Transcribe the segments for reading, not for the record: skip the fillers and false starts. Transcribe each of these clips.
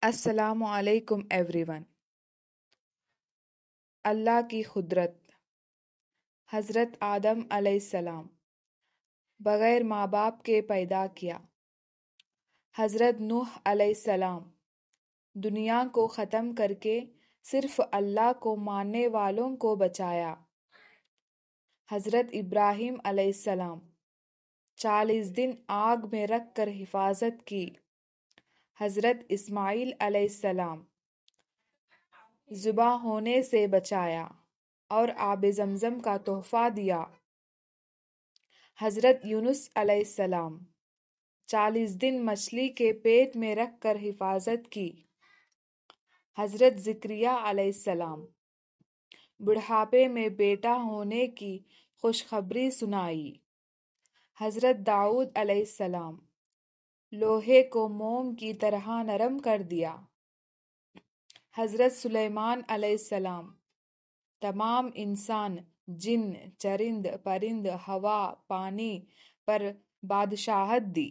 السلام علیکم every one. اللہ کی قدرت۔ حضرت آدم علیہ السلام بغیر ماں باپ کے پیدا کیا۔ حضرت نوح علیہ السلام دنیا کو ختم کر کے صرف اللہ کو ماننے والوں کو بچایا۔ حضرت ابراہیم علیہ السلام 40 دن آگ میں رکھ کر حفاظت کی۔ حضرت اسماعیل علیہ السلام ذبح ہونے سے بچایا اور آب زمزم کا تحفہ دیا۔ حضرت یونس علیہ السلام 40 دن مچھلی کے پیٹ میں رکھ کر حفاظت کی۔ حضرت زکریا علیہ السلام بڑھاپے میں بیٹا ہونے کی خوشخبری سنائی۔ حضرت داؤد علیہ السلام لوہے کو موم کی طرح نرم کر دیا۔ حضرت سلیمان علیہ السلام تمام انسان، جن، چرند، پرند، ہوا، پانی پر بادشاہت دی۔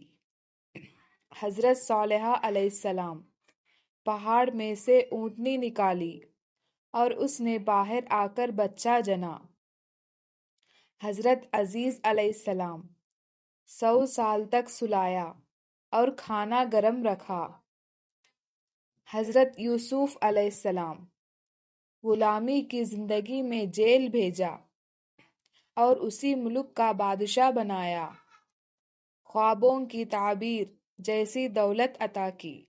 حضرت صالحہ علیہ السلام پہاڑ میں سے اونٹنی نکالی اور اس نے باہر آ کر بچہ جنا۔ حضرت عزیز علیہ السلام 100 سال تک سلایا اور کھانا گرم رکھا۔ حضرت یوسف علیہ السلام غلامی کی زندگی میں جیل بھیجا اور اسی ملک کا بادشاہ بنایا۔ خوابوں کی تعبیر جیسی دولت عطا کی۔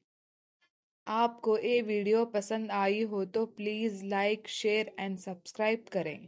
آپ کو یہ ویڈیو پسند آئی ہو تو please like, share and subscribe کریں۔